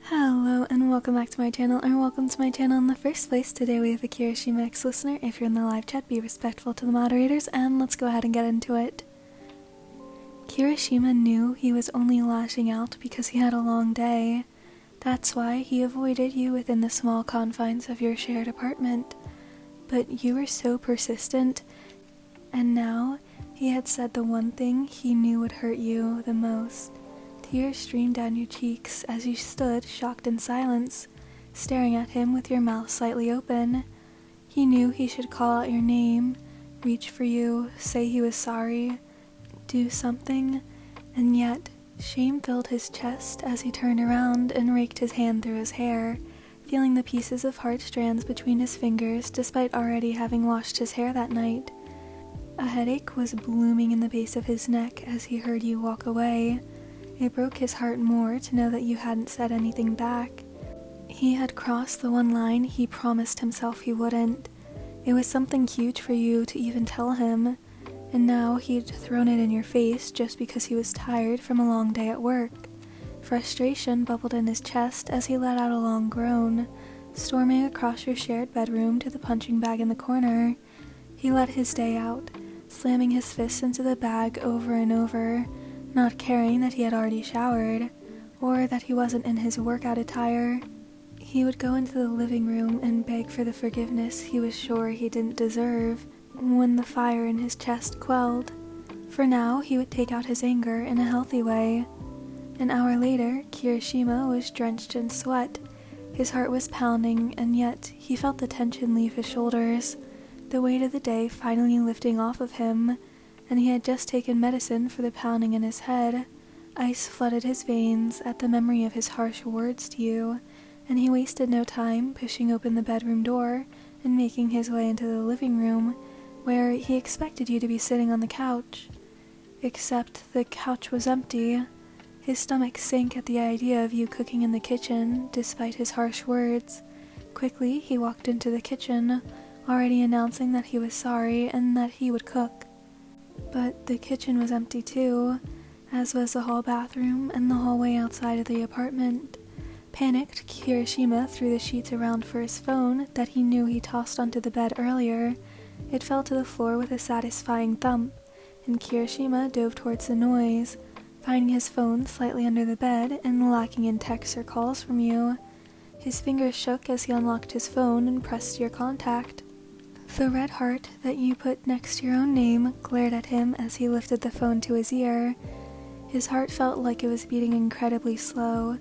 Hello and welcome back to my channel, or welcome to my channel in the first place. Today we have a Kirishima ex-listener. If you're in the live chat, be respectful to the moderators, and let's go ahead and get into it. Kirishima knew he was only lashing out because he had a long day. That's why he avoided you within the small confines of your shared apartment. But you were so persistent, and now he had said the one thing he knew would hurt you the most. Tears streamed down your cheeks as you stood, shocked in silence, staring at him with your mouth slightly open. He knew he should call out your name, reach for you, say he was sorry, do something, and yet shame filled his chest as he turned around and raked his hand through his hair, feeling the pieces of heartstrands between his fingers despite already having washed his hair that night. A headache was blooming in the base of his neck as he heard you walk away. It broke his heart more to know that you hadn't said anything back. He had crossed the one line he promised himself he wouldn't. It was something huge for you to even tell him, and now he'd thrown it in your face just because he was tired from a long day at work. Frustration bubbled in his chest as he let out a long groan, storming across your shared bedroom to the punching bag in the corner. He let his day out, slamming his fists into the bag over and over, not caring that he had already showered, or that he wasn't in his workout attire. He would go into the living room and beg for the forgiveness he was sure he didn't deserve when the fire in his chest quelled. For now, he would take out his anger in a healthy way. An hour later, Kirishima was drenched in sweat. His heart was pounding, and yet he felt the tension leave his shoulders, the weight of the day finally lifting off of him, and he had just taken medicine for the pounding in his head. Ice flooded his veins at the memory of his harsh words to you, and he wasted no time pushing open the bedroom door and making his way into the living room, where he expected you to be sitting on the couch. Except the couch was empty. His stomach sank at the idea of you cooking in the kitchen, despite his harsh words. Quickly, he walked into the kitchen, already announcing that he was sorry and that he would cook. But the kitchen was empty too, as was the hall bathroom and the hallway outside of the apartment. Panicked, Kirishima threw the sheets around for his phone that he knew he tossed onto the bed earlier. It fell to the floor with a satisfying thump, and Kirishima dove towards the noise, finding his phone slightly under the bed and lacking in texts or calls from you. His fingers shook as he unlocked his phone and pressed your contact. The red heart that you put next to your own name glared at him as he lifted the phone to his ear. His heart felt like it was beating incredibly slow,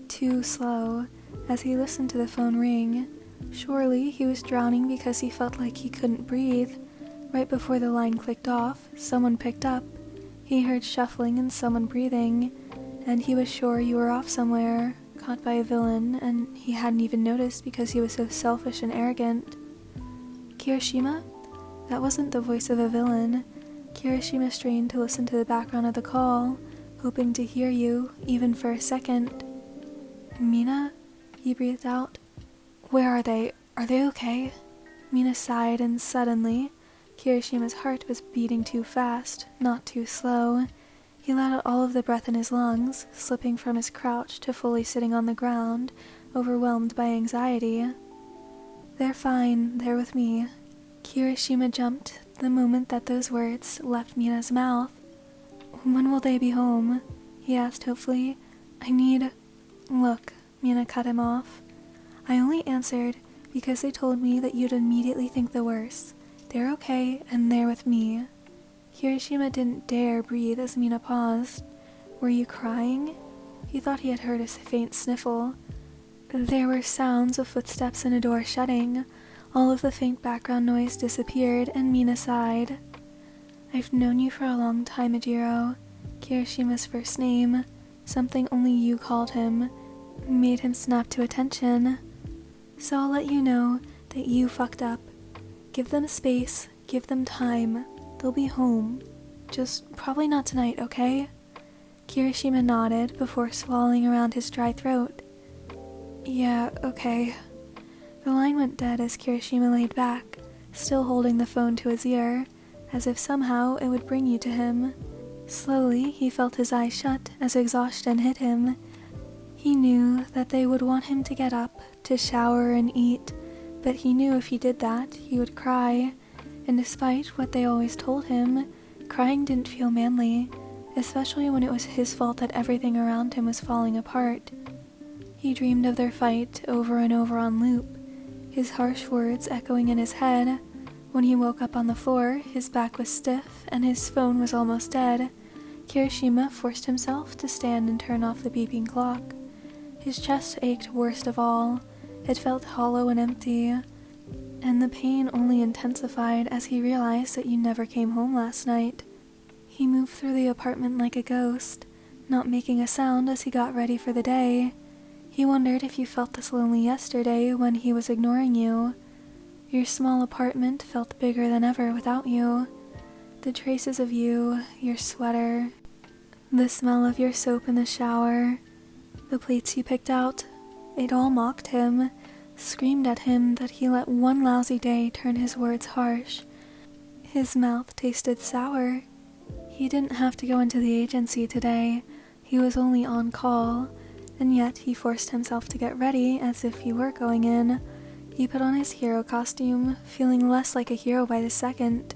too slow, as he listened to the phone ring. Surely he was drowning because he felt like he couldn't breathe. Right before the line clicked off, someone picked up. He heard shuffling and someone breathing, and he was sure you were off somewhere, caught by a villain, and he hadn't even noticed because he was so selfish and arrogant. Kirishima? That wasn't the voice of a villain. Kirishima strained to listen to the background of the call, hoping to hear you, even for a second. Mina? He breathed out. Where are they? Are they okay? Mina sighed, and suddenly, Kirishima's heart was beating too fast, not too slow. He let out all of the breath in his lungs, slipping from his crouch to fully sitting on the ground, overwhelmed by anxiety. They're fine, they're with me. Kirishima jumped the moment that those words left Mina's mouth. When will they be home? He asked hopefully. Look, Mina cut him off. I only answered because they told me that you'd immediately think the worst. They're okay, and they're with me. Kirishima didn't dare breathe as Mina paused. Were you crying? He thought he had heard a faint sniffle. There were sounds of footsteps and a door shutting. All of the faint background noise disappeared, and Mina sighed. I've known you for a long time, Eijirou. Kirishima's first name, something only you called him, made him snap to attention. So I'll let you know that you fucked up. Give them space, give them time. They'll be home. Just probably not tonight, okay? Kirishima nodded before swallowing around his dry throat. Yeah, okay. The line went dead as Kirishima laid back, still holding the phone to his ear, as if somehow it would bring you to him. Slowly, he felt his eyes shut as exhaustion hit him. He knew that they would want him to get up, to shower and eat, but he knew if he did that, he would cry, and despite what they always told him, crying didn't feel manly, especially when it was his fault that everything around him was falling apart. He dreamed of their fight over and over on loop, his harsh words echoing in his head. When he woke up on the floor, his back was stiff and his phone was almost dead. Kirishima forced himself to stand and turn off the beeping clock. His chest ached worst of all. It felt hollow and empty, and the pain only intensified as he realized that you never came home last night. He moved through the apartment like a ghost, not making a sound as he got ready for the day. He wondered if you felt this lonely yesterday when he was ignoring you. Your small apartment felt bigger than ever without you. The traces of you, your sweater, the smell of your soap in the shower, the plates you picked out, it all mocked him, screamed at him that he let one lousy day turn his words harsh. His mouth tasted sour. He didn't have to go into the agency today. He was only on call, and yet he forced himself to get ready as if he were going in. He put on his hero costume, feeling less like a hero by the second.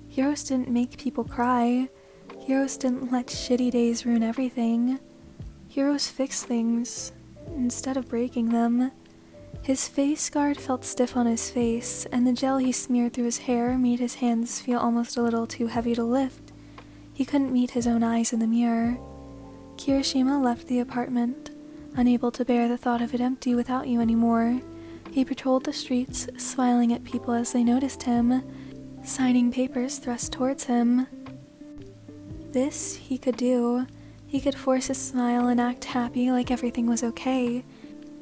Heroes didn't make people cry. Heroes didn't let shitty days ruin everything. Heroes fix things, instead of breaking them. His face guard felt stiff on his face, and the gel he smeared through his hair made his hands feel almost a little too heavy to lift. He couldn't meet his own eyes in the mirror. Kirishima left the apartment, unable to bear the thought of it empty without you anymore. He patrolled the streets, smiling at people as they noticed him, signing papers thrust towards him. This he could do. He could force a smile and act happy like everything was okay.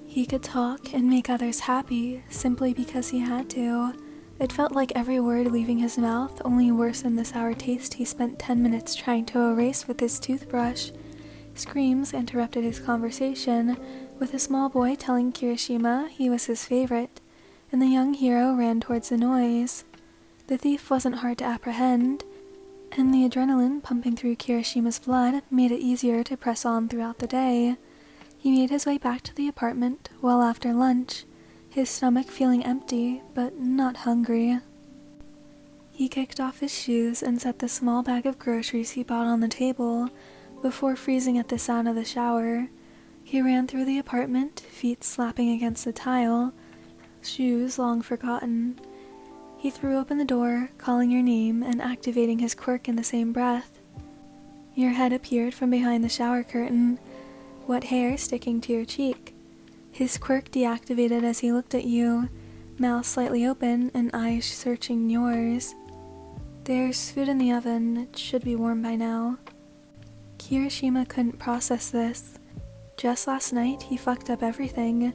He could talk and make others happy simply because he had to. It felt like every word leaving his mouth only worsened the sour taste he spent 10 minutes trying to erase with his toothbrush. Screams interrupted his conversation, with a small boy telling Kirishima he was his favorite, and the young hero ran towards the noise. The thief wasn't hard to apprehend, and the adrenaline pumping through Kirishima's blood made it easier to press on throughout the day. He made his way back to the apartment well after lunch, his stomach feeling empty but not hungry. He kicked off his shoes and set the small bag of groceries he bought on the table before freezing at the sound of the shower. He ran through the apartment, feet slapping against the tile, shoes long forgotten. He threw open the door, calling your name and activating his quirk in the same breath. Your head appeared from behind the shower curtain, wet hair sticking to your cheek. His quirk deactivated as he looked at you, mouth slightly open and eyes searching yours. There's food in the oven, it should be warm by now. Kirishima couldn't process this. Just last night, he fucked up everything.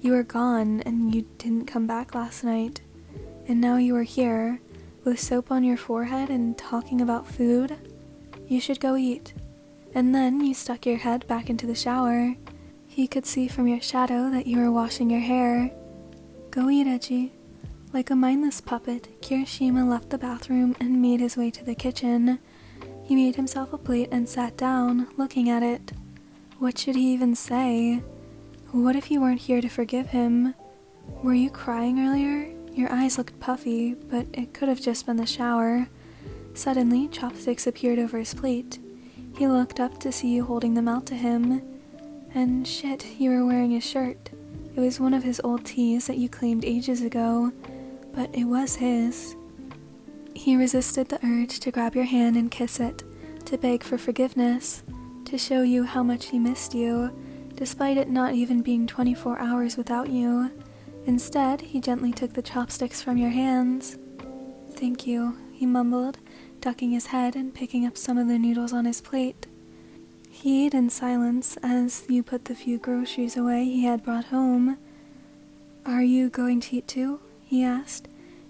You were gone, and you didn't come back last night. And now you are here, with soap on your forehead and talking about food. You should go eat. And then you stuck your head back into the shower. He could see from your shadow that you were washing your hair. Go eat, Eiji. Like a mindless puppet, Kirishima left the bathroom and made his way to the kitchen. He made himself a plate and sat down, looking at it. What should he even say? What if you weren't here to forgive him? Were you crying earlier? Your eyes looked puffy, but it could have just been the shower. Suddenly, chopsticks appeared over his plate. He looked up to see you holding them out to him. And shit, you were wearing his shirt. It was one of his old tees that you claimed ages ago, but it was his. He resisted the urge to grab your hand and kiss it, to beg for forgiveness, to show you how much he missed you, despite it not even being 24 hours without you. Instead, he gently took the chopsticks from your hands. Thank you, he mumbled, ducking his head and picking up some of the noodles on his plate. He ate in silence as you put the few groceries away he had brought home. Are you going to eat too? He asked,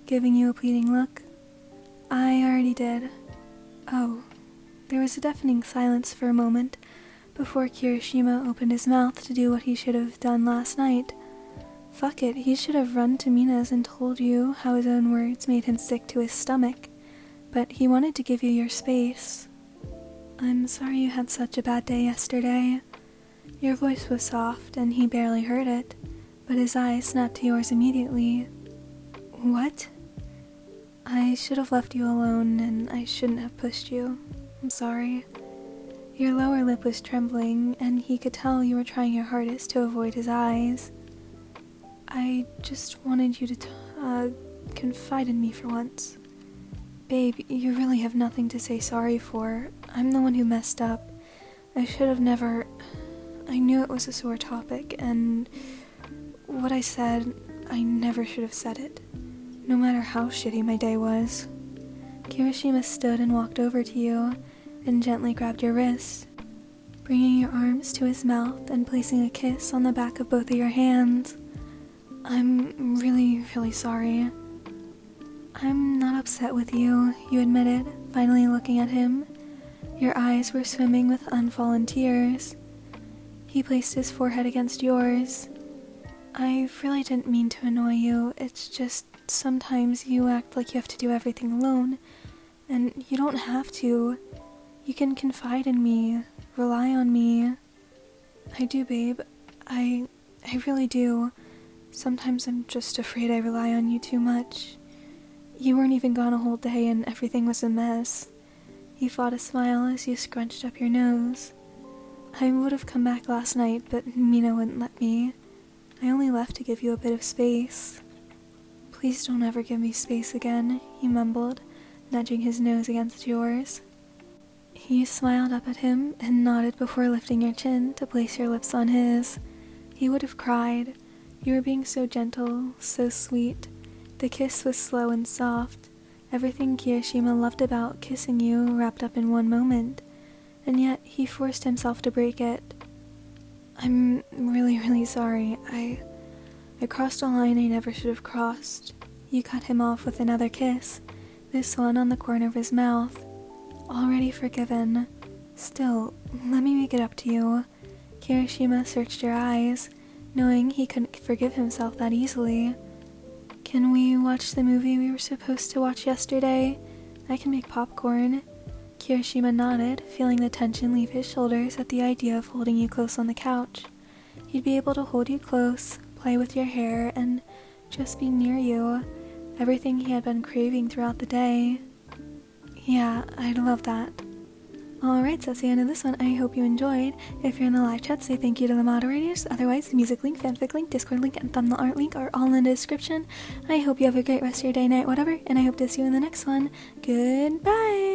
giving you a pleading look. I already did. Oh. There was a deafening silence for a moment before Kirishima opened his mouth to do what he should have done last night. Fuck it, he should have run to Mina's and told you how his own words made him sick to his stomach, but he wanted to give you your space. I'm sorry you had such a bad day yesterday. Your voice was soft and he barely heard it, but his eyes snapped to yours immediately. What? I should have left you alone and I shouldn't have pushed you. I'm sorry. Your lower lip was trembling and he could tell you were trying your hardest to avoid his eyes. I just wanted you to confide in me for once. Babe, you really have nothing to say sorry for. I'm the one who messed up. I should have never... I knew it was a sore topic, and what I said, I never should have said it, no matter how shitty my day was. Kirishima stood and walked over to you, and gently grabbed your wrist, bringing your arms to his mouth and placing a kiss on the back of both of your hands. I'm really, really sorry. I'm not upset with you, you admitted, finally looking at him. Your eyes were swimming with unfallen tears. He placed his forehead against yours. I really didn't mean to annoy you. It's just sometimes you act like you have to do everything alone, and you don't have to. You can confide in me, rely on me. I do, babe. I really do. Sometimes I'm just afraid I rely on you too much. You weren't even gone a whole day and everything was a mess. He fought a smile as you scrunched up your nose. I would have come back last night, but Mina wouldn't let me. I only left to give you a bit of space. Please don't ever give me space again, he mumbled, nudging his nose against yours. You smiled up at him and nodded before lifting your chin to place your lips on his. He would have cried. You were being so gentle, so sweet. The kiss was slow and soft. Everything Kirishima loved about kissing you wrapped up in one moment. And yet he forced himself to break it. I'm really, really sorry. I crossed a line I never should have crossed. You cut him off with another kiss, this one on the corner of his mouth. Already forgiven. Still, let me make it up to you. Kirishima searched your eyes, knowing he couldn't forgive himself that easily. Can we watch the movie we were supposed to watch yesterday? I can make popcorn. Kirishima nodded, feeling the tension leave his shoulders at the idea of holding you close on the couch. He'd be able to hold you close, play with your hair, and just be near you. Everything he had been craving throughout the day. Yeah, I'd love that. Alright, so that's the end of this one. I hope you enjoyed. If you're in the live chat, say thank you to the moderators. Otherwise, the music link, fanfic link, Discord link, and thumbnail art link are all in the description. I hope you have a great rest of your day, night, whatever, and I hope to see you in the next one. Goodbye!